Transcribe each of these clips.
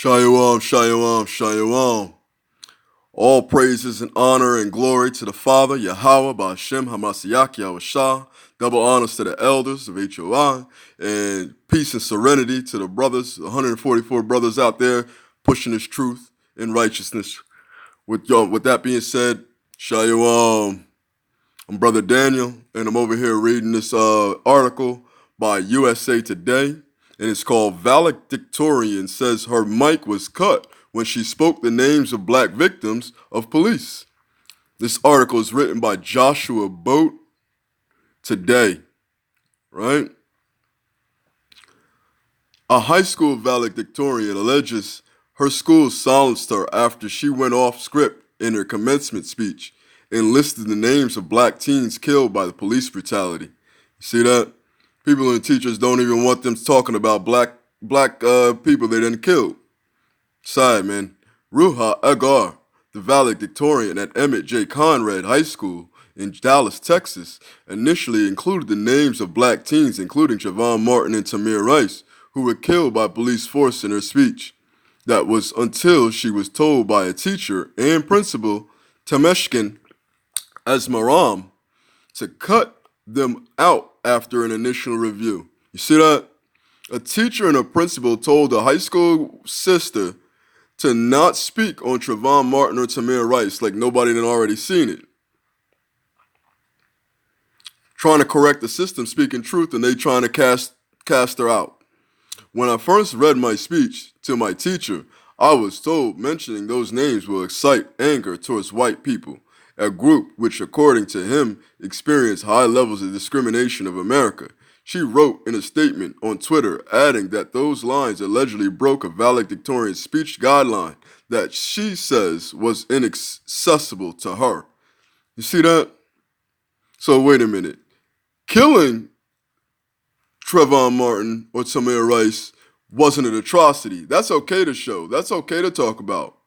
Shalom, shalom, shalom. All praises and honor and glory to the Father, Yahweh, Ba'ashem, Hamashiach, Yahushua. Double honors to the elders of H.O.I. And peace and serenity to the brothers, 144 brothers out there pushing this truth and righteousness. With that being said, shalom. I'm Brother Daniel, and I'm over here reading this article by USA Today, and it's called Valedictorian Says Her Mic Was Cut When She Spoke the Names of Black Victims of Police. This article is written by Joshua Boat Today, right? A high school valedictorian alleges her school silenced her after she went off script in her commencement speech and listed the names of black teens killed by the police brutality. You see that? People and teachers don't even want them talking about black people they didn't kill. Sad, man. Ruha Agar, the valedictorian at Emmett J. Conrad High School in Dallas, Texas, initially included the names of black teens, including Trayvon Martin and Tamir Rice, who were killed by police force in her speech. That was until she was told by a teacher and principal, Temeshkin Asmaram, to cut them out after an initial review. You see that? A teacher and a principal told a high school sister to not speak on Trayvon Martin or Tamir Rice like nobody had already seen it. Trying to correct the system, speaking truth, and they trying to cast her out. When I first read my speech to my teacher, I was told mentioning those names will excite anger towards white people, a group which, according to him, experienced high levels of discrimination of America. She wrote in a statement on Twitter, adding that those lines allegedly broke a valedictorian speech guideline that she says was inaccessible to her. You see that? So wait a minute. Killing Trayvon Martin or Tamir Rice wasn't an atrocity. That's okay to show. That's okay to talk about.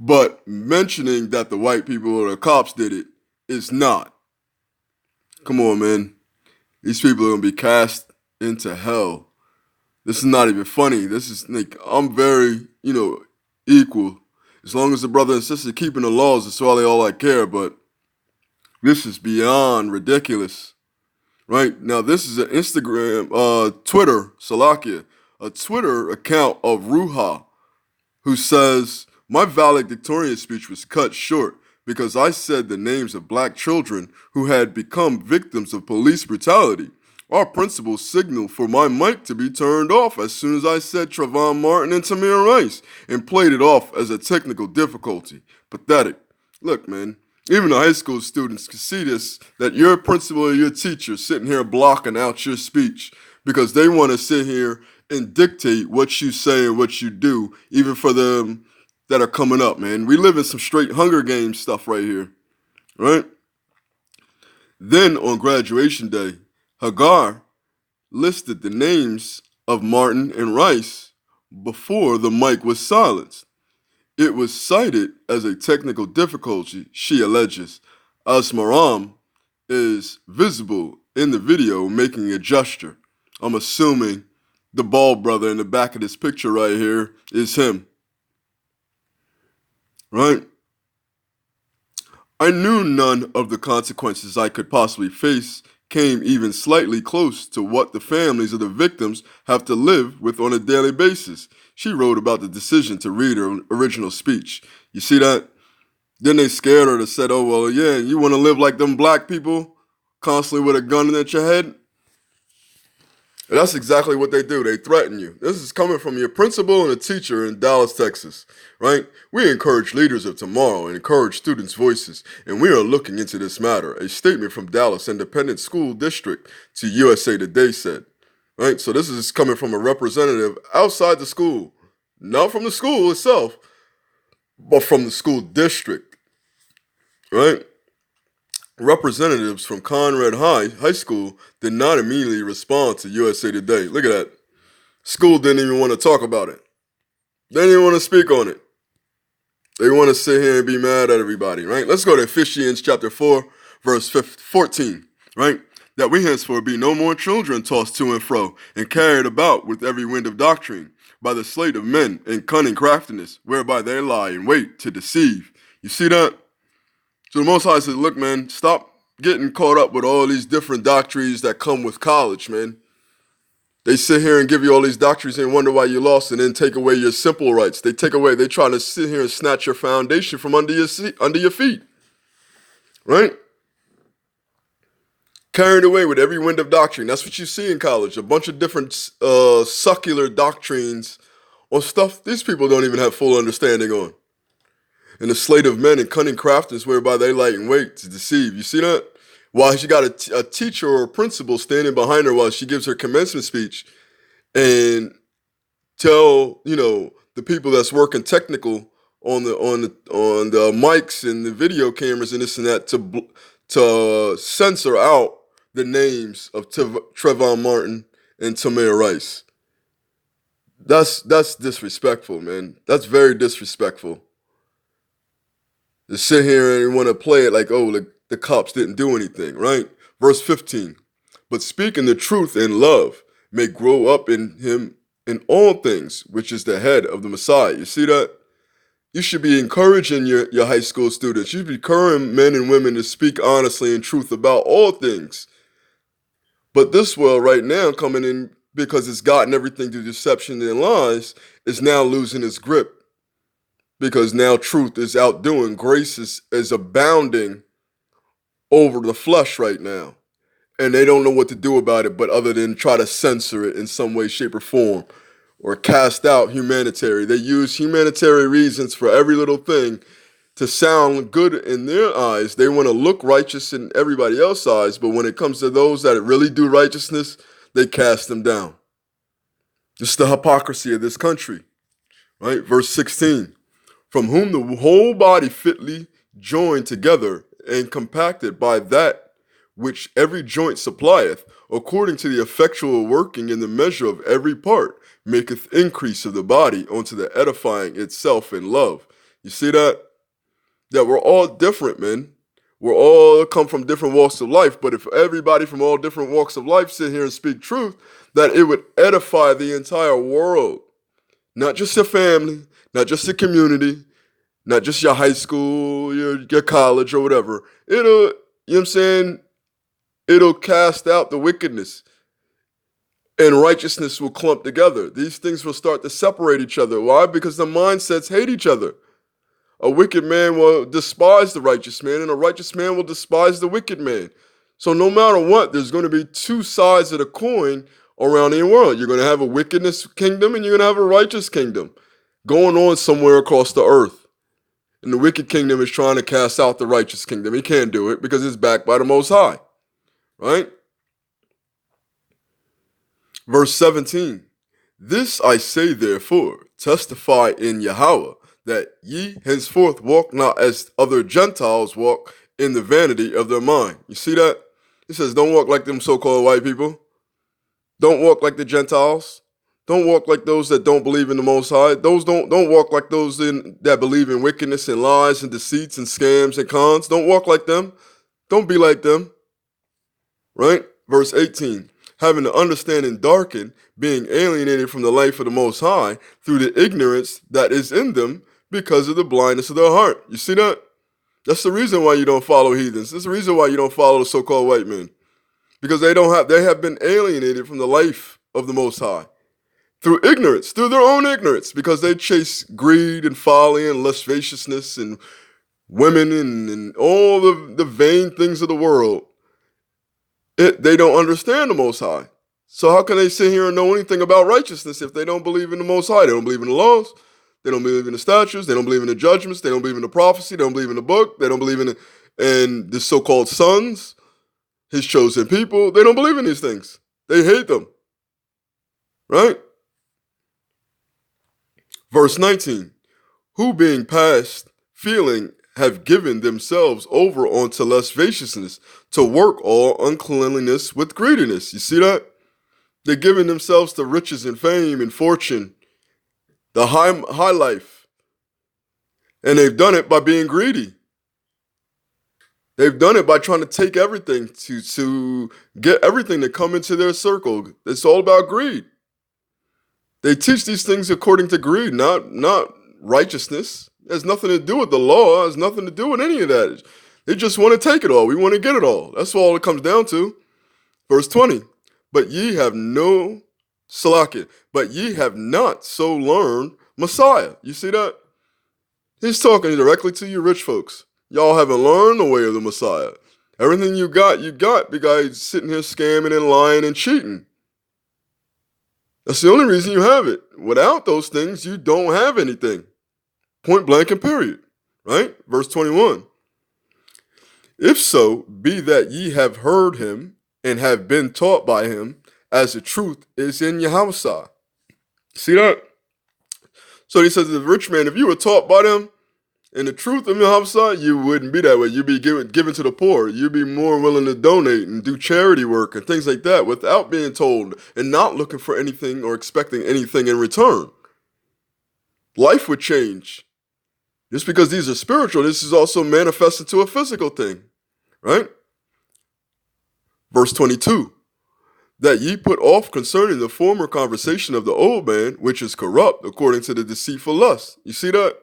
But mentioning that the white people or the cops did it is not. Come on, man. These people are going to be cast into hell. This is not even funny. This is like, I'm very, equal. As long as the brother and sister keeping the laws, that's all I care. But this is beyond ridiculous. Right? Now, this is an Twitter, Salakia, a Twitter account of Ruha, who says, my valedictorian speech was cut short because I said the names of black children who had become victims of police brutality. Our principal signaled for my mic to be turned off as soon as I said Trayvon Martin and Tamir Rice and played it off as a technical difficulty. Pathetic. Look, man, even the high school students can see this, that your principal or your teacher sitting here blocking out your speech because they want to sit here and dictate what you say and what you do, even for them that are coming up, man. We live in some straight Hunger Games stuff right here, right? Then on graduation day, Hagar listed the names of Martin and Rice before the mic was silenced. It was cited as a technical difficulty, she alleges. Asmaram is visible in the video making a gesture. I'm assuming the bald brother in the back of this picture right here is him. Right? I knew none of the consequences I could possibly face came even slightly close to what the families of the victims have to live with on a daily basis. She wrote about the decision to read her original speech. You see that? Then they scared her to said, oh, well, yeah, you want to live like them black people, constantly with a gun at your head? And that's exactly what they do. They threaten you. This is coming from your principal and a teacher in Dallas, Texas, right? We encourage leaders of tomorrow and encourage students' voices, and we are looking into this matter. A statement from Dallas Independent School District to USA Today said, right? So this is coming from a representative outside the school, not from the school itself, but from the school district, right? Representatives from Conrad High School did not immediately respond to USA Today. Look at that. School didn't even want to talk about it. They didn't even want to speak on it. They want to sit here and be mad at everybody, right? Let's go to Ephesians chapter 4, verse 14, right? That we henceforth be no more children tossed to and fro and carried about with every wind of doctrine by the sleight of men and cunning craftiness, whereby they lie in wait to deceive. You see that? So the Most High says, look, man, stop getting caught up with all these different doctrines that come with college, man. They sit here and give you all these doctrines and wonder why you lost and then take away your simple rights. They try to sit here and snatch your foundation from under your feet. Right? Carried away with every wind of doctrine. That's what you see in college. A bunch of different succular doctrines on stuff these people don't even have full understanding on. And the sleight of men and cunning crafters whereby they lie in wait to deceive. You see that? While she got a teacher or a principal standing behind her while she gives her commencement speech and tell, the people that's working technical on the mics and the video cameras and this and that to censor out the names of Trayvon Martin and Tamir Rice. That's disrespectful, man. That's very disrespectful. To sit here and want to play it like, oh, the cops didn't do anything, right? Verse 15, but speaking the truth in love may grow up in him in all things, which is the head of the Messiah. You see that? You should be encouraging your high school students. You should be encouraging men and women to speak honestly and truth about all things. But this world right now coming in, because it's gotten everything through deception and lies, is now losing its grip. Because now truth is outdoing. Grace is abounding over the flesh right now. And they don't know what to do about it, but other than try to censor it in some way, shape, or form. Or cast out humanitarian. They use humanitarian reasons for every little thing to sound good in their eyes. They want to look righteous in everybody else's eyes, but when it comes to those that really do righteousness, they cast them down. This is the hypocrisy of this country. Right? Verse 16. From whom the whole body fitly joined together and compacted by that which every joint supplieth, according to the effectual working in the measure of every part, maketh increase of the body unto the edifying itself in love. You see that? That we're all different, man. We're all come from different walks of life, but if everybody from all different walks of life sit here and speak truth, that it would edify the entire world. Not just your family, not just your community, not just your high school, your college or whatever. It'll cast out the wickedness and righteousness will clump together. These things will start to separate each other. Why? Because the mindsets hate each other. A wicked man will despise the righteous man, and a righteous man will despise the wicked man. So no matter what, there's going to be two sides of the coin around the world. You're going to have a wickedness kingdom and you're going to have a righteous kingdom going on somewhere across the earth. And the wicked kingdom is trying to cast out the righteous kingdom. He can't do it because it's backed by the Most High. Right? Verse 17. This I say therefore, testify in Yahweh, that ye henceforth walk not as other Gentiles walk in the vanity of their mind. You see that? He says, don't walk like them so-called white people. Don't walk like the Gentiles. Don't walk like those that don't believe in the Most High. Don't walk like those that believe in wickedness and lies and deceits and scams and cons. Don't walk like them. Don't be like them. Right? Verse 18. Having the understanding darkened, being alienated from the life of the Most High through the ignorance that is in them because of the blindness of their heart. You see that? That's the reason why you don't follow heathens. That's the reason why you don't follow the so-called white men. Because they have been alienated from the life of the Most High. Through ignorance, through their own ignorance, because they chase greed and folly and lasciviousness and women and all the vain things of the world. They don't understand the Most High. So how can they sit here and know anything about righteousness if they don't believe in the Most High? They don't believe in the laws. They don't believe in the statutes. They don't believe in the judgments. They don't believe in the prophecy. They don't believe in the book. They don't believe in the so-called sons, his chosen people. They don't believe in these things. They hate them. Right? Verse 19, who being past feeling have given themselves over unto lasciviousness to work all uncleanliness with greediness. You see that? They're giving themselves to riches and fame and fortune, the high life. And they've done it by being greedy. They've done it by trying to take everything to get everything to come into their circle. It's all about greed. They teach these things according to greed, not righteousness. It has nothing to do with the law. It has nothing to do with any of that. They just want to take it all. We want to get it all. That's all it comes down to. Verse 20. But ye have no Salakia, but ye have not so learned Messiah. You see that? He's talking directly to you rich folks. Y'all haven't learned the way of the Messiah. Everything you got because sitting here scamming and lying and cheating. That's the only reason you have it. Without those things, you don't have anything. Point blank and period. Right? Verse 21. If so, be that ye have heard him and have been taught by him, as the truth is in Yahweh. See that? So he says, the rich man, if you were taught by them in the truth of Yahweh, you wouldn't be that way. You'd be given to the poor. You'd be more willing to donate and do charity work and things like that without being told and not looking for anything or expecting anything in return. Life would change. Just because these are spiritual, this is also manifested to a physical thing. Right? Verse 22. That ye put off concerning the former conversation of the old man, which is corrupt according to the deceitful lust. You see that?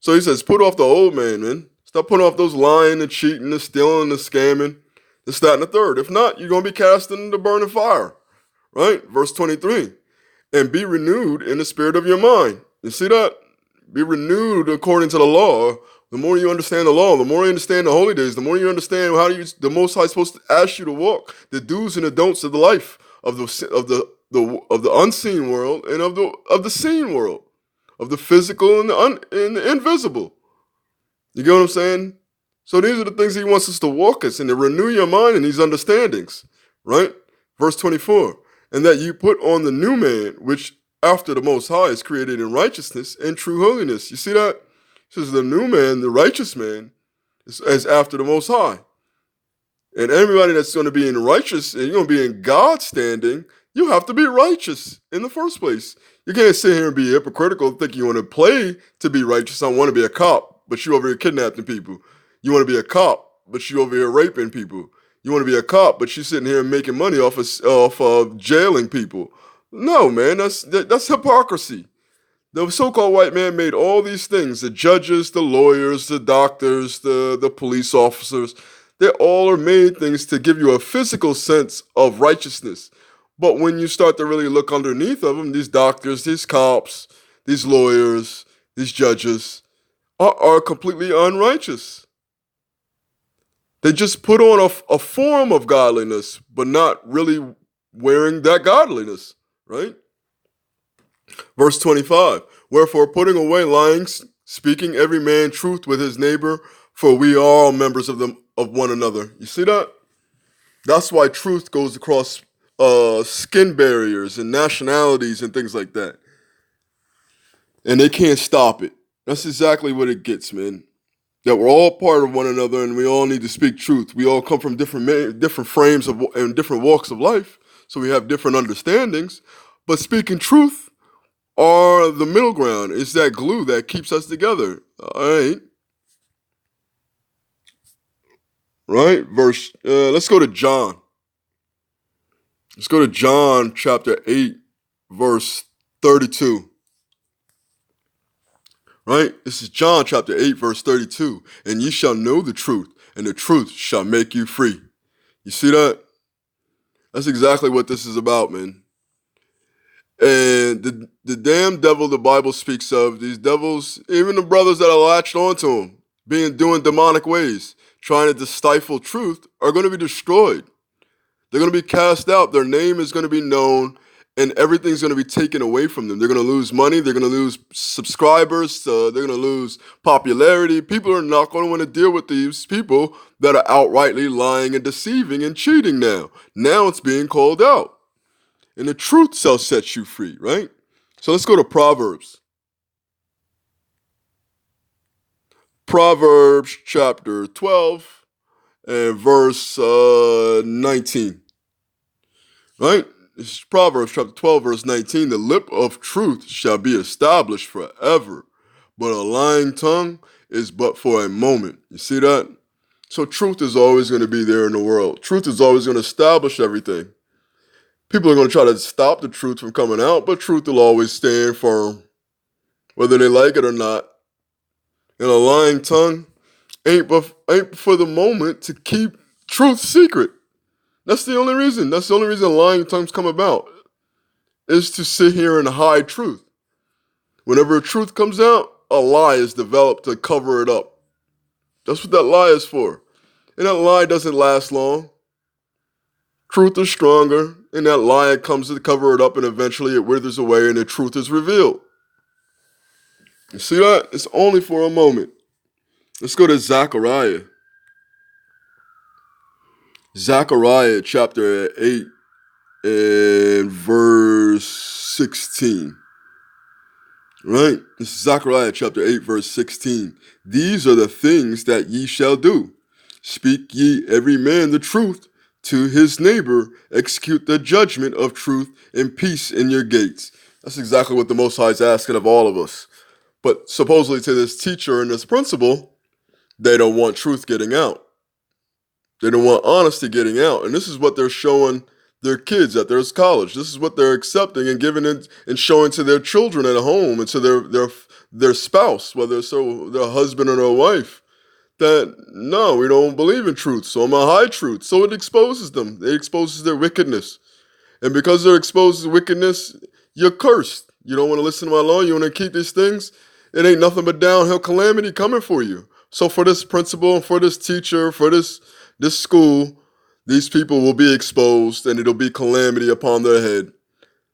So he says, put off the old man. Stop putting off those lying and cheating, the stealing, the scamming, this, that, and the third. If not, you're going to be cast into the burning fire. Right? Verse 23. And be renewed in the spirit of your mind. You see that? Be renewed according to the law. The more you understand the law, the more you understand the holy days, the more you understand how the Most High is supposed to ask you to walk, the do's and the don'ts of the life of the unseen world and of the seen world, of the physical and the invisible. You get what I'm saying? So these are the things he wants us to walk us and to renew your mind in these understandings, right? Verse 24, and that you put on the new man, which after the Most High is created in righteousness and true holiness. You see that? It says the new man, the righteous man, is after the Most High. And everybody that's going to be in righteous and you're going to be in God's standing, you have to be righteous in the first place. You can't sit here and be hypocritical thinking you want to play to be righteous. I want to be a cop, but you over here kidnapping people. You want to be a cop, but you over here raping people. You want to be a cop, but you sitting here making money off of jailing people. No, man, that's hypocrisy. The so-called white man made all these things, the judges, the lawyers, the doctors, the police officers. They all are made things to give you a physical sense of righteousness. But when you start to really look underneath of them, these doctors, these cops, these lawyers, these judges are completely unrighteous. They just put on a form of godliness, but not really wearing that godliness, right? Verse 25, wherefore putting away lying, speaking every man truth with his neighbor, for we are all members of one another. You see that? That's why truth goes across skin barriers and nationalities and things like that. And they can't stop it. That's exactly what it gets, man. That we're all part of one another and we all need to speak truth. We all come from different frames and different walks of life, so we have different understandings. But speaking truth are the middle ground. It's that glue that keeps us together. All right. Right? Let's go to John. Let's go to John chapter 8, verse 32. Right? This is John chapter 8, verse 32. And ye shall know the truth, and the truth shall make you free. You see that? That's exactly what this is about, man. And the damn devil the Bible speaks of, these devils, even the brothers that are latched onto them, doing demonic ways, trying to stifle truth, are going to be destroyed. They're going to be cast out. Their name is going to be known, and everything's going to be taken away from them. They're going to lose money. They're going to lose subscribers. They're going to lose popularity. People are not going to want to deal with these people that are outrightly lying and deceiving and cheating now. Now it's being called out. And the truth shall set you free, right? So let's go to Proverbs. Proverbs chapter 12 and verse 19. Right? This is Proverbs chapter 12, verse 19. The lip of truth shall be established forever, but a lying tongue is but for a moment. You see that? So truth is always going to be there in the world. Truth is always going to establish everything. People are going to try to stop the truth from coming out, but truth will always stand firm, whether they like it or not. And a lying tongue ain't for the moment to keep truth secret. That's the only reason. That's the only reason lying tongues come about, is to sit here and hide truth. Whenever truth comes out, a lie is developed to cover it up. That's what that lie is for. And that lie doesn't last long. Truth is stronger, and that lie comes to cover it up, and eventually it withers away and the truth is revealed. You see that? It's only for a moment. Let's go to Zechariah. Zechariah chapter 8 and verse 16. Right? This is Zechariah chapter 8 verse 16. These are the things that ye shall do. Speak ye every man the truth to his neighbor. Execute the judgment of truth and peace in your gates. That's exactly what the Most High is asking of all of us. But supposedly to this teacher and this principal, they don't want truth getting out. They don't want honesty getting out. And this is what they're showing their kids at their college. This is what they're accepting and giving it and showing to their children at home and to their spouse, whether it's their husband or their wife, that no, we don't believe in truth, so I'm going to hide truth. So it exposes them. It exposes their wickedness. And because they're exposed to wickedness, you're cursed. You don't want to listen to my law. You want to keep these things. It ain't nothing but downhill calamity coming for you. So for this principal, for this teacher, for this school, these people will be exposed and it'll be calamity upon their head.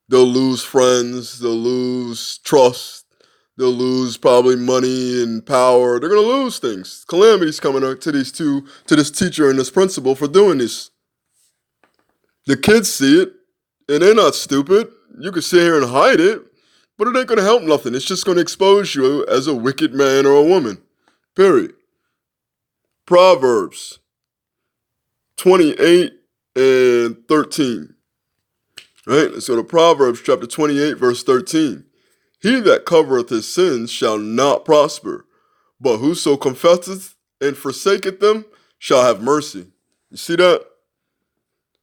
They'll lose friends. They'll lose trust. They'll lose probably money and power. They're going to lose things. Calamity's coming to this teacher and this principal for doing this. The kids see it and they're not stupid. You can sit here and hide it, but it ain't going to help nothing. It's just going to expose you as a wicked man or a woman. Period. Proverbs 28 and 13. Right? Let's go to Proverbs chapter 28, verse 13. He that covereth his sins shall not prosper, but whoso confesseth and forsaketh them shall have mercy. You see that?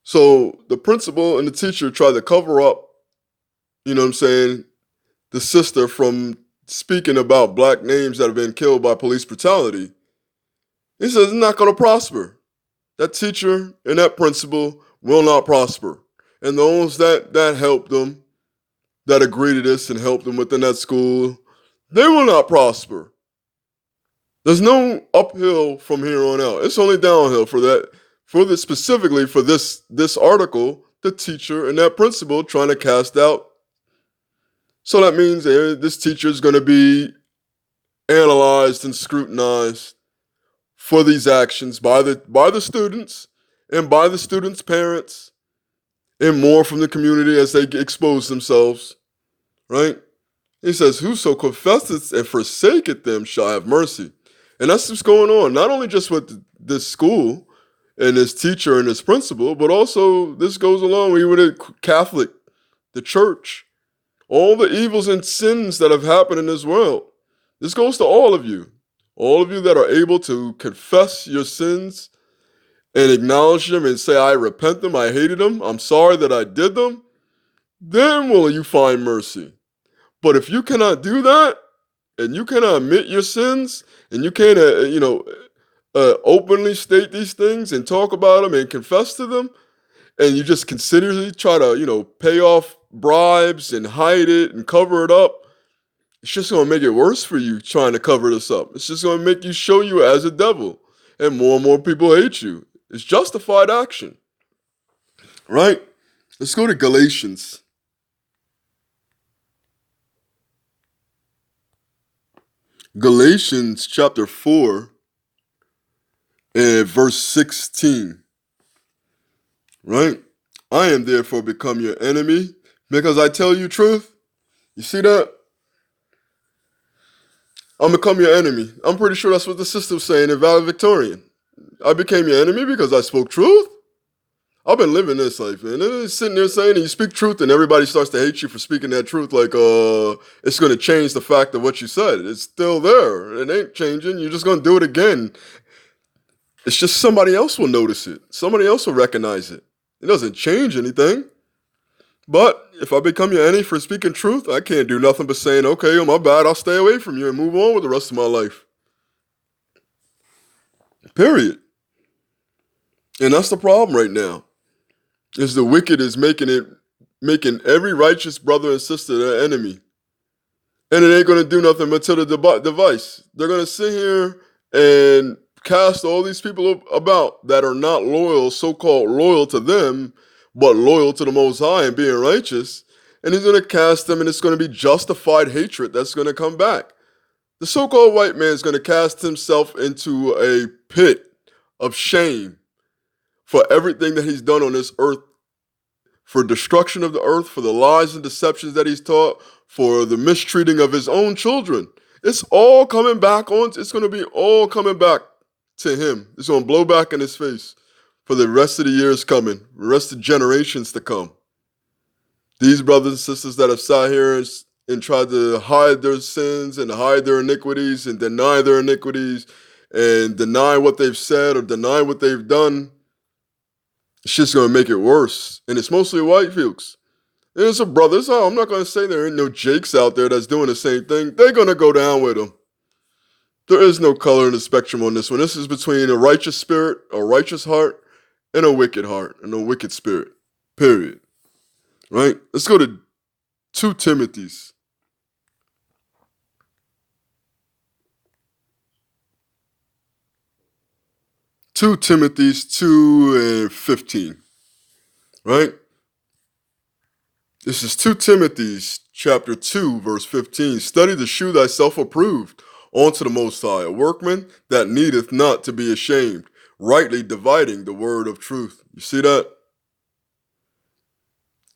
So the principal and the teacher try to cover up, you know what I'm saying, the sister from speaking about black names that have been killed by police brutality. He says it's not going to prosper. That teacher and that principal will not prosper. And those that helped them, that agree to this and help them within that school, they will not prosper. There's no uphill from here on out. It's only downhill specifically for this article, the teacher and that principal trying to cast out. So that means this teacher is going to be analyzed and scrutinized for these actions by the students and by the students' parents and more from the community as they expose themselves, right? He says, whoso confesseth and forsaketh them shall have mercy. And that's what's going on, not only just with this school and this teacher and this principal, but also this goes along with the Catholic, the church, all the evils and sins that have happened in this world. This goes to all of you that are able to confess your sins and acknowledge them and say, I repent them, I hated them, I'm sorry that I did them, then will you find mercy. But if you cannot do that, and you cannot admit your sins, and you can't, openly state these things and talk about them and confess to them, and you just considerably try to, pay off bribes and hide it and cover it up, it's just going to make it worse for you trying to cover this up. It's just going to make you show you as a devil, and more people hate you. It's justified action, right? Let's go to Galatians. Galatians chapter 4 and verse 16, right? I am therefore become your enemy because I tell you truth. You see that? I'm become your enemy. I'm pretty sure that's what the system's saying in Valedictorian. I became your enemy because I spoke truth. I've been living this life, man. And sitting there saying you speak truth and everybody starts to hate you for speaking that truth like it's going to change the fact of what you said. It's still there. It ain't changing. You're just going to do it again. It's just somebody else will notice it. Somebody else will recognize it. It doesn't change anything. But if I become your enemy for speaking truth, I can't do nothing but saying, okay, oh, my bad, I'll stay away from you and move on with the rest of my life. Period. And that's the problem right now, is the wicked is making every righteous brother and sister their enemy. And it ain't going to do nothing until the device. They're going to sit here and cast all these people about that are not loyal, so-called loyal to them, but loyal to the Most High and being righteous. And he's going to cast them, and it's going to be justified hatred that's going to come back. The so-called white man is going to cast himself into a pit of shame for everything that he's done on this earth, for destruction of the earth, for the lies and deceptions that he's taught, for the mistreating of his own children. It's all coming back on. It's going to be all coming back to him. It's going to blow back in his face for the rest of the years coming, the rest of generations to come. These brothers and sisters that have sat here and tried to hide their sins and hide their iniquities and deny their iniquities and deny what they've said or deny what they've done, it's just going to make it worse. And it's mostly white folks. And it's a brothers. Oh, I'm not going to say there ain't no Jakes out there that's doing the same thing. They're going to go down with them. There is no color in the spectrum on this one. This is between a righteous spirit, a righteous heart, and a wicked heart, and a wicked spirit. Period. Right? Let's go to 2 Timothy's. 2 Timothy's 2:15. Right? This is 2 Timothy's chapter 2, verse 15. Study to shew thyself approved unto the Most High, a workman that needeth not to be ashamed, rightly dividing the word of truth. You see that?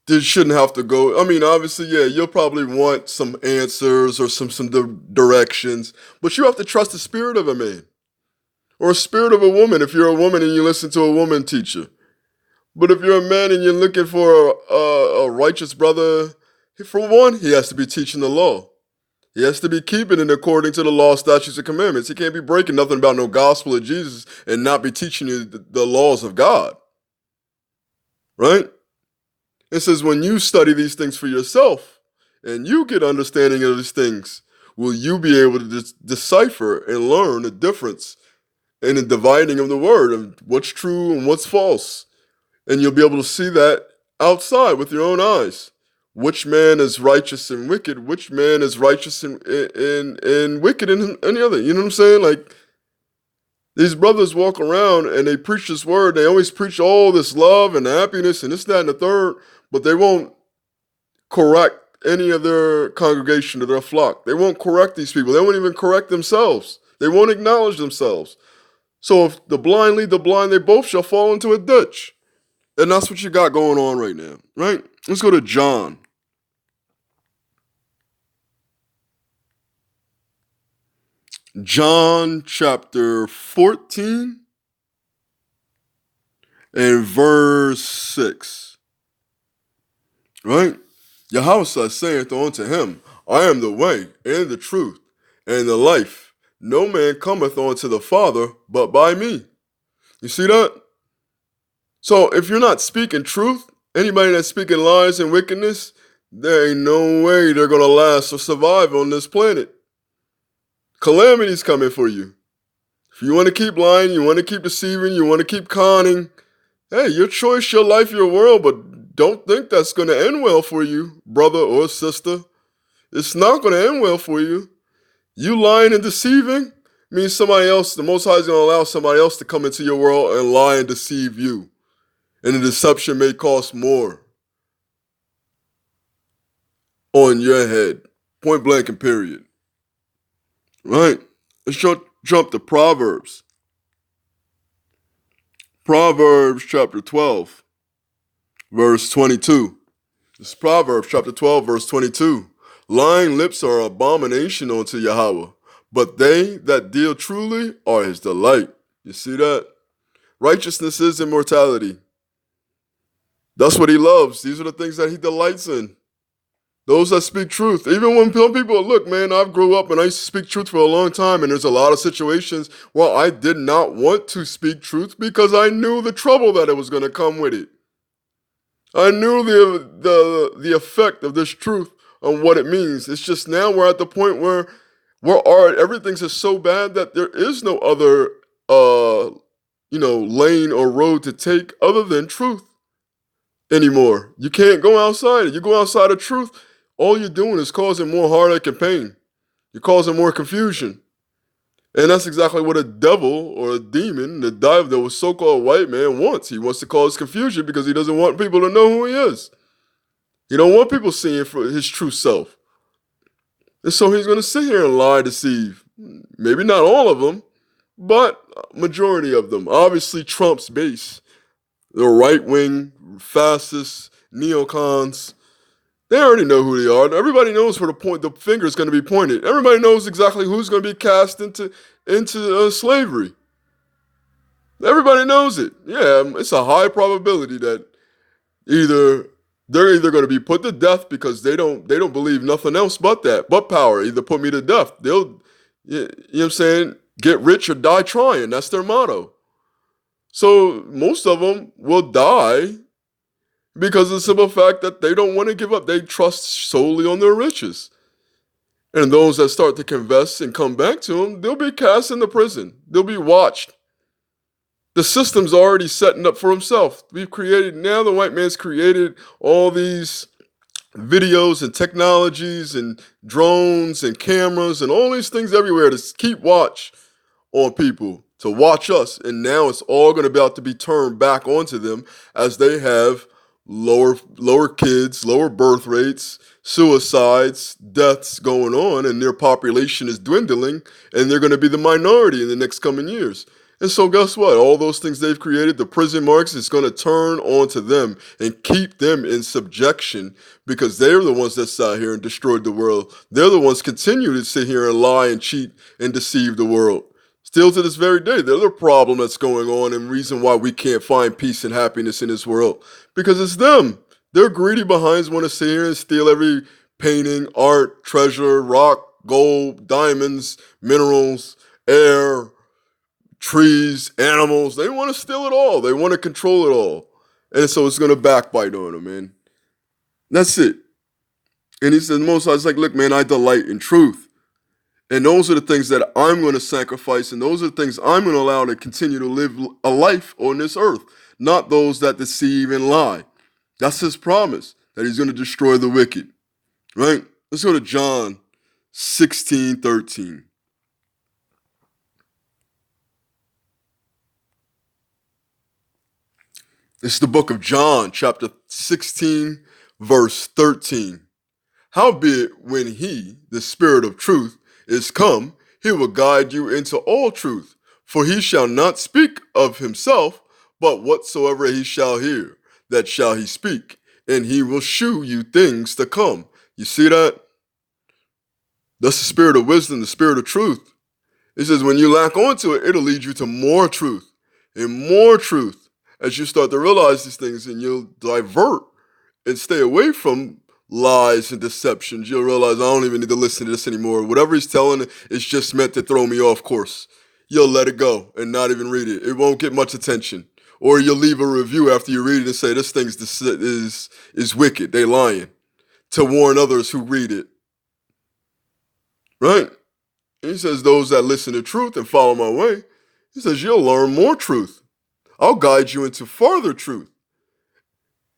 This shouldn't have to go. I mean, obviously, yeah, you'll probably want some answers or some directions, but you have to trust the spirit of a man or a spirit of a woman if you're a woman and you listen to a woman teacher. But if you're a man and you're looking for a righteous brother, for one, he has to be teaching the law. He has to be keeping it according to the law, statutes, and commandments. He can't be breaking nothing about no gospel of Jesus and not be teaching you the laws of God. Right? It says when you study these things for yourself and you get understanding of these things, will you be able to decipher and learn the difference in the dividing of the word of what's true and what's false. And you'll be able to see that outside with your own eyes. Which man is righteous and wicked? Which man is righteous and wicked and any other? You know what I'm saying? Like, these brothers walk around and they preach this word. They always preach all this love and happiness and this, that, and the third, but they won't correct any of their congregation or their flock. They won't correct these people. They won't even correct themselves. They won't acknowledge themselves. So if the blind lead the blind, they both shall fall into a ditch. And that's what you got going on right now, right? Let's go to John. John chapter 14 and verse 6. Right? Yahweh saith unto him, I am the way and the truth and the life. No man cometh unto the Father but by me. You see that? So if you're not speaking truth, anybody that's speaking lies and wickedness, there ain't no way they're going to last or survive on this planet. Calamity's coming for you. If you want to keep lying, you want to keep deceiving, you want to keep conning, hey, your choice, your life, your world, but don't think that's going to end well for you, brother or sister. It's not going to end well for you. You lying and deceiving means somebody else, the Most High is going to allow somebody else to come into your world and lie and deceive you. And the deception may cost more on your head. Point blank and period. Right? Let's jump to Proverbs. Proverbs chapter 12, verse 22. This is Proverbs chapter 12, verse 22. Lying lips are abomination unto Yahweh, but they that deal truly are his delight. You see that? Righteousness is immortality. That's what he loves. These are the things that he delights in. Those that speak truth. Even when some people, look, man, I've grew up and I used to speak truth for a long time, and there's a lot of situations where I did not want to speak truth because I knew the trouble that it was going to come with it. I knew the effect of this truth on what it means. It's just now we're at the point where everything's just so bad that there is no other lane or road to take other than truth anymore. You can't go outside it. You go outside of truth, all you're doing is causing more heartache and pain. You're causing more confusion. And that's exactly what a devil or a demon, the so-called white man wants. He wants to cause confusion because he doesn't want people to know who he is. He don't want people seeing for his true self. And so he's going to sit here and lie, deceive. Maybe not all of them, but majority of them. Obviously, Trump's base, the right-wing, fascist, neocons, they already know who they are. Everybody knows where the finger is going to be pointed. Everybody knows exactly who's going to be cast into slavery. Everybody knows it. Yeah, it's a high probability that they're either going to be put to death because they don't believe nothing else but power. Either put me to death. They'll, you know what I'm saying, get rich or die trying. That's their motto. So most of them will die because of the simple fact that they don't want to give up. They trust solely on their riches. And those that start to confess and come back to them, they'll be cast into prison. They'll be watched. The system's already setting up for himself. Now the white man's created all these videos and technologies and drones and cameras and all these things everywhere to keep watch on people, to watch us. And now it's all going to be about to be turned back onto them as they have lower kids, lower birth rates, suicides, deaths going on, and their population is dwindling, and they're going to be the minority in the next coming years. And so guess what? All those things they've created, the prison marks, is going to turn onto them and keep them in subjection because they're the ones that sat here and destroyed the world. They're the ones continue to sit here and lie and cheat and deceive the world. Still to this very day, they're the problem that's going on and reason why we can't find peace and happiness in this world. Because it's them. Their greedy behinds want to sit here and steal every painting, art, treasure, rock, gold, diamonds, minerals, air, trees, animals. They want to steal it all. They want to control it all. And so it's going to backbite on them, man. That's it. And he said, Most High's like, look, man, I delight in truth. And those are the things that I'm going to sacrifice. And those are the things I'm going to allow to continue to live a life on this earth. Not those that deceive and lie. That's his promise, that he's going to destroy the wicked. Right? Let's go to John 16:13. It's the book of John, chapter 16, verse 13. Howbeit, when he, the Spirit of truth, is come, he will guide you into all truth. For he shall not speak of himself, but whatsoever he shall hear, that shall he speak. And he will shew you things to come. You see that? That's the spirit of wisdom, the spirit of truth. It says when you lack onto it, it'll lead you to more truth and more truth. As you start to realize these things and you'll divert and stay away from lies and deceptions, you'll realize I don't even need to listen to this anymore. Whatever he's telling is just meant to throw me off course. You'll let it go and not even read it. It won't get much attention. Or you'll leave a review after you read it and say this thing is wicked. They lying. To warn others who read it. Right? And he says those that listen to truth and follow my way, he says you'll learn more truth. I'll guide you into further truth.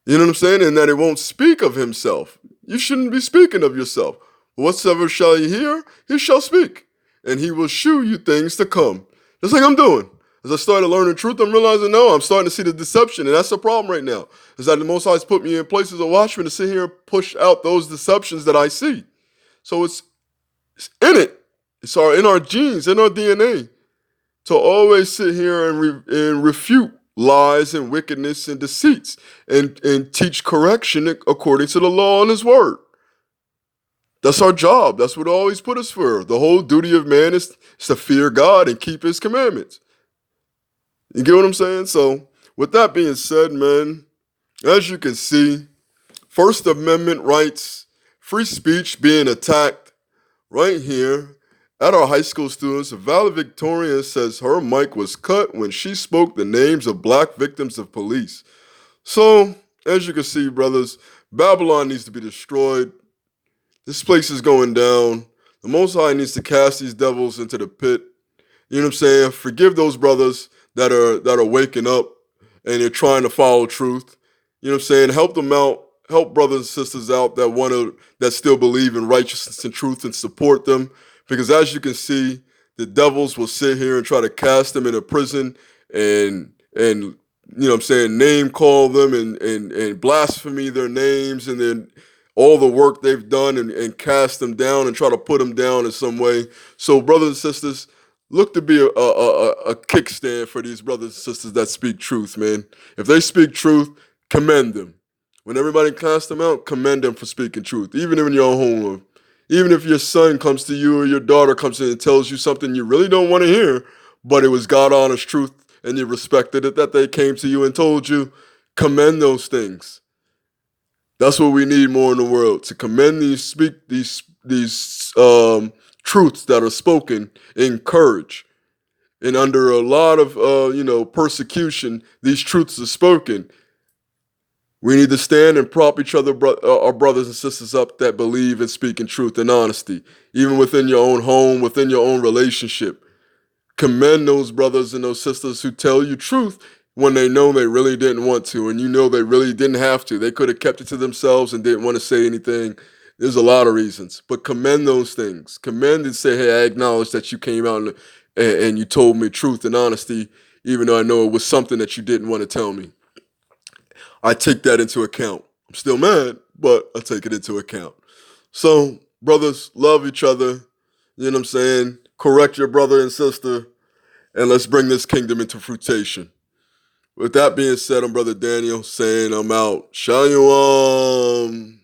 You know what I'm saying? And that it won't speak of himself. You shouldn't be speaking of yourself. Whatsoever shall you hear, he shall speak. And he will shew you things to come. Just like I'm doing. As I started learning truth, I'm realizing, no, I'm starting to see the deception. And that's the problem right now. Is that the Most High's put me in places of watchman to sit here and push out those deceptions that I see. So it's in it. It's in our genes, in our DNA. To always sit here and refute lies and wickedness and deceits and teach correction according to the law and his word. That's our job. That's what always put us for. The whole duty of man is to fear God and keep his commandments. You get what I'm saying? So with that being said, man, as you can see, First Amendment rights, free speech being attacked right here. At our high school students, a valedictorian says her mic was cut when she spoke the names of black victims of police. So, as you can see, brothers, Babylon needs to be destroyed. This place is going down. The Most High needs to cast these devils into the pit. You know what I'm saying? Forgive those brothers that are waking up and they're trying to follow truth. You know what I'm saying? Help them out. Help brothers and sisters out that still believe in righteousness and truth, and support them. Because as you can see, the devils will sit here and try to cast them into prison and you know what I'm saying, name call them and blaspheme their names, and then all the work they've done, and cast them down and try to put them down in some way. So brothers and sisters, look to be a kickstand for these brothers and sisters that speak truth, man. If they speak truth, commend them. When everybody casts them out, commend them for speaking truth, even in your own home. Even if your son comes to you or your daughter comes in and tells you something you really don't want to hear, but it was God honest truth and you respected it that they came to you and told you, commend those things. That's what we need more in the world, to commend these truths that are spoken, encourage. And under a lot of persecution, these truths are spoken. We need to stand and prop each other, our brothers and sisters up that believe in speaking truth and honesty, even within your own home, within your own relationship. Commend those brothers and those sisters who tell you truth when they know they really didn't want to, and you know they really didn't have to. They could have kept it to themselves and didn't want to say anything. There's a lot of reasons, but commend those things. Commend and say, hey, I acknowledge that you came out and you told me truth and honesty, even though I know it was something that you didn't want to tell me. I take that into account. I'm still mad, but I take it into account. So, brothers, love each other. You know what I'm saying? Correct your brother and sister, and let's bring this kingdom into fruition. With that being said, I'm Brother Daniel saying I'm out. Shalom.